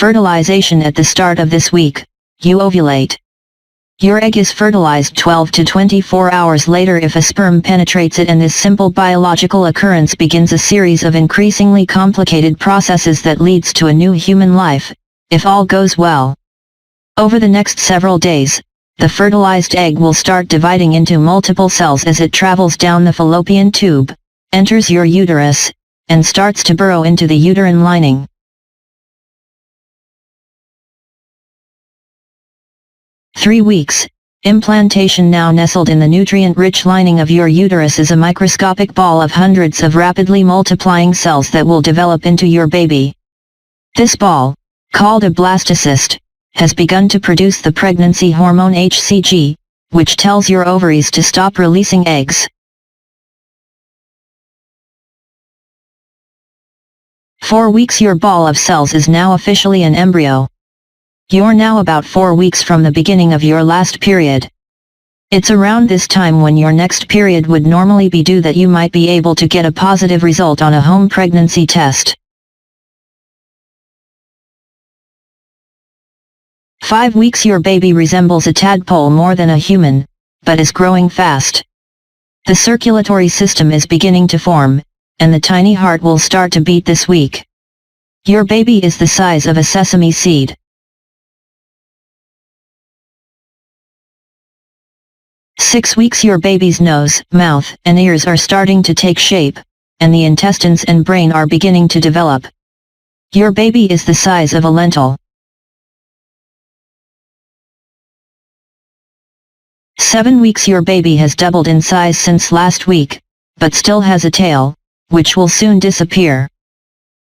Fertilization. At the start of this week, you ovulate. Your egg is fertilized 12 to 24 hours later if a sperm penetrates it, and this simple biological occurrence begins a series of increasingly complicated processes that leads to a new human life, if all goes well. Over the next several days, the fertilized egg will start dividing into multiple cells as it travels down the fallopian tube, enters your uterus, and starts to burrow into the uterine lining. Three weeks, implantation. Now nestled in the nutrient-rich lining of your uterus is a microscopic ball of hundreds of rapidly multiplying cells that will develop into your baby. This ball, called a blastocyst, has begun to produce the pregnancy hormone HCG, which tells your ovaries to stop releasing eggs. 4 weeks. Your ball of cells is now officially an embryo. You're now about 4 weeks from the beginning of your last period. It's around this time when your next period would normally be due that you might be able to get a positive result on a home pregnancy test. 5 weeks. Your baby resembles a tadpole more than a human, but is growing fast. The circulatory system is beginning to form, and the tiny heart will start to beat this week. Your baby is the size of a sesame seed. 6 weeks. Your baby's nose, mouth, and ears are starting to take shape, and the intestines and brain are beginning to develop. Your baby is the size of a lentil. 7 weeks. Your baby has doubled in size since last week, but still has a tail, which will soon disappear.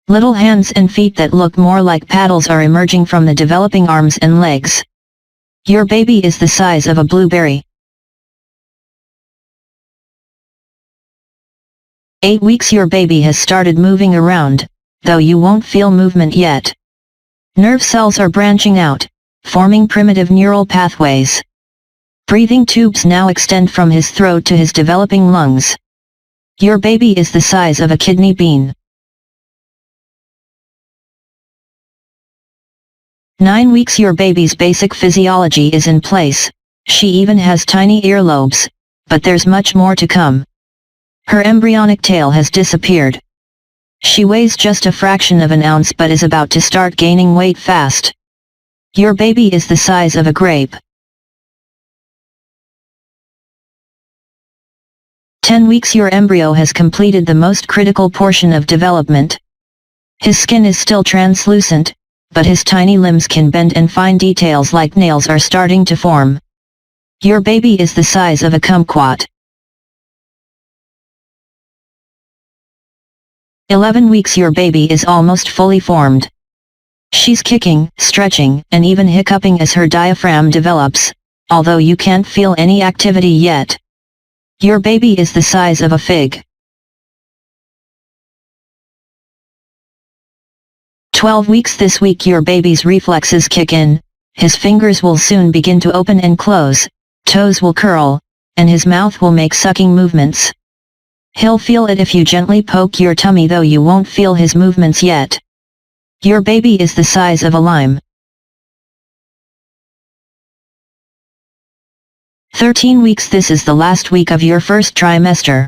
Little hands and feet that look more like paddles are emerging from the developing arms and legs. Your baby is the size of a blueberry. 8 weeks. Your baby has started moving around, though you won't feel movement yet. Nerve cells are branching out, forming primitive neural pathways. Breathing tubes now extend from his throat to his developing lungs. Your baby is the size of a kidney bean. 9 weeks. Your baby's basic physiology is in place. She even has tiny earlobes, but there's much more to come. Her embryonic tail has disappeared. She weighs just a fraction of an ounce but is about to start gaining weight fast. Your baby is the size of a grape. 10 weeks. Your embryo has completed the most critical portion of development. His skin is still translucent, but his tiny limbs can bend and fine details like nails are starting to form. Your baby is the size of a kumquat. 11 weeks. Your baby is almost fully formed. She's kicking, stretching, and even hiccuping as her diaphragm develops, although you can't feel any activity yet. Your baby is the size of a fig. 12 weeks. This week your baby's reflexes kick in, his fingers will soon begin to open and close, toes will curl, and his mouth will make sucking movements. He'll feel it if you gently poke your tummy, though you won't feel his movements yet. Your baby is the size of a lime. 13 weeks. This is the last week of your first trimester.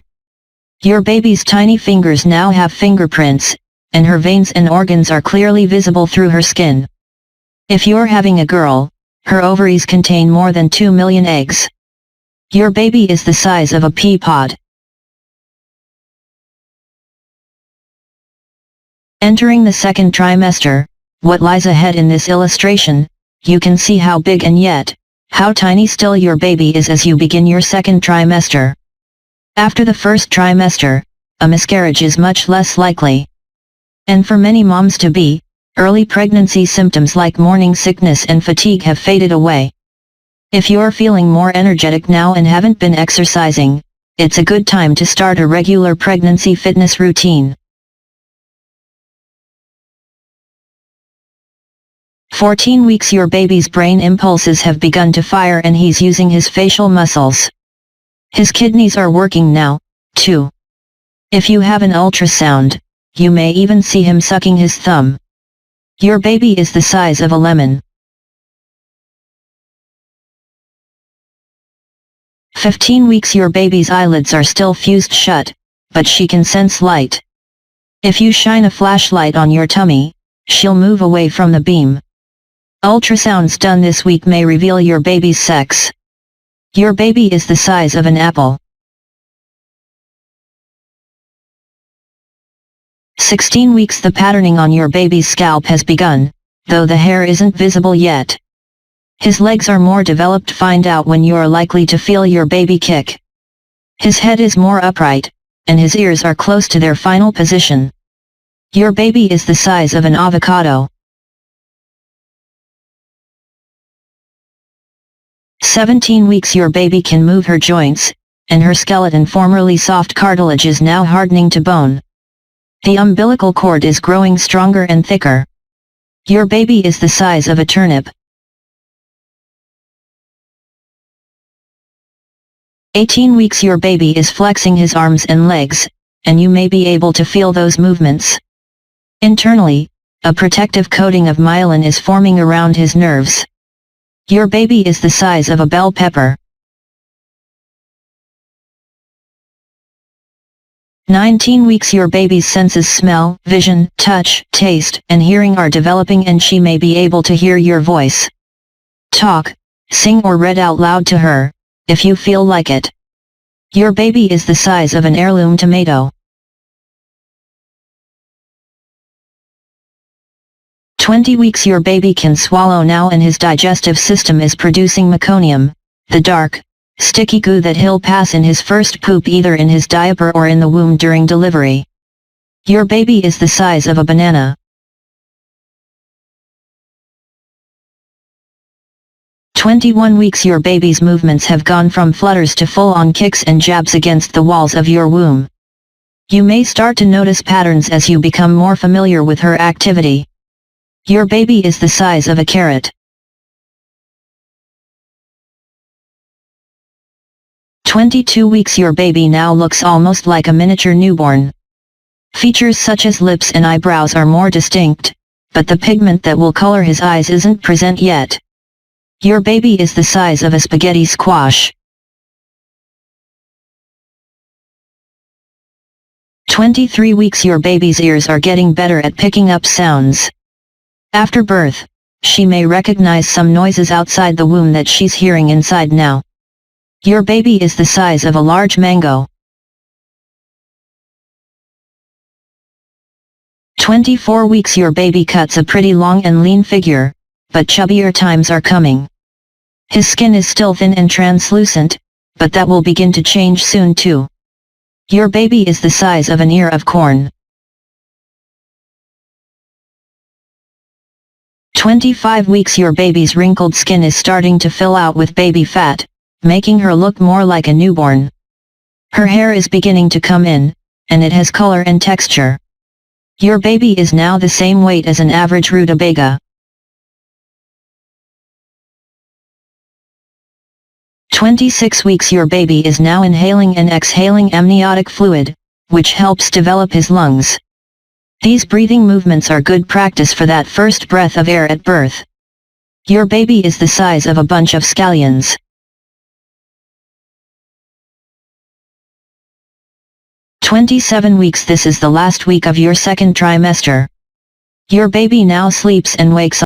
Your baby's tiny fingers now have fingerprints, and her veins and organs are clearly visible through her skin. If you're having a girl, her ovaries contain more than 2 million eggs. Your baby is the size of a pea pod. Entering the second trimester, what lies ahead in this illustration, you can see how big and yet, how tiny still your baby is as you begin your second trimester. After the first trimester, a miscarriage is much less likely. And for many moms-to-be, early pregnancy symptoms like morning sickness and fatigue have faded away. If you're feeling more energetic now and haven't been exercising, it's a good time to start a regular pregnancy fitness routine. 14 weeks. Your baby's brain impulses have begun to fire and he's using his facial muscles. His kidneys are working now, too. If you have an ultrasound, you may even see him sucking his thumb. Your baby is the size of a lemon. 15 weeks your baby's eyelids are still fused shut, but she can sense light. If you shine a flashlight on your tummy, she'll move away from the beam. Ultrasounds done this week may reveal your baby's sex. Your baby is the size of an apple. 16 weeks the patterning on your baby's scalp has begun, though the hair isn't visible yet. His legs are more developed. Find out when you're likely to feel your baby kick. His head is more upright, and his ears are close to their final position. Your baby is the size of an avocado. 17 weeks your baby can move her joints, and her skeleton, formerly soft cartilage, is now hardening to bone. The umbilical cord is growing stronger and thicker. Your baby is the size of a turnip. 18 weeks your baby is flexing his arms and legs, and you may be able to feel those movements. Internally, a protective coating of myelin is forming around his nerves. Your baby is the size of a bell pepper. 19 weeks your baby's senses smell, vision, touch, taste, and hearing are developing, and she may be able to hear your voice. Talk, sing or read out loud to her, if you feel like it. Your baby is the size of an heirloom tomato. 20 weeks your baby can swallow now, and his digestive system is producing meconium, the dark, sticky goo that he'll pass in his first poop, either in his diaper or in the womb during delivery. Your baby is the size of a banana. 21 weeks your baby's movements have gone from flutters to full-on kicks and jabs against the walls of your womb. You may start to notice patterns as you become more familiar with her activity. Your baby is the size of a carrot. 22 weeks your baby now looks almost like a miniature newborn. Features such as lips and eyebrows are more distinct, but the pigment that will color his eyes isn't present yet. Your baby is the size of a spaghetti squash. 23 weeks your baby's ears are getting better at picking up sounds. After birth, she may recognize some noises outside the womb that she's hearing inside now. Your baby is the size of a large mango. 24 weeks your baby cuts a pretty long and lean figure, but chubbier times are coming. His skin is still thin and translucent, but that will begin to change soon too. Your baby is the size of an ear of corn. 25 weeks your baby's wrinkled skin is starting to fill out with baby fat, making her look more like a newborn. Her hair is beginning to come in, and it has color and texture. Your baby is now the same weight as an average rutabaga. 26 weeks your baby is now inhaling and exhaling amniotic fluid, which helps develop his lungs. These breathing movements are good practice for that first breath of air at birth. Your baby is the size of a bunch of scallions. 27 weeks this is the last week of your second trimester. Your baby now sleeps and wakes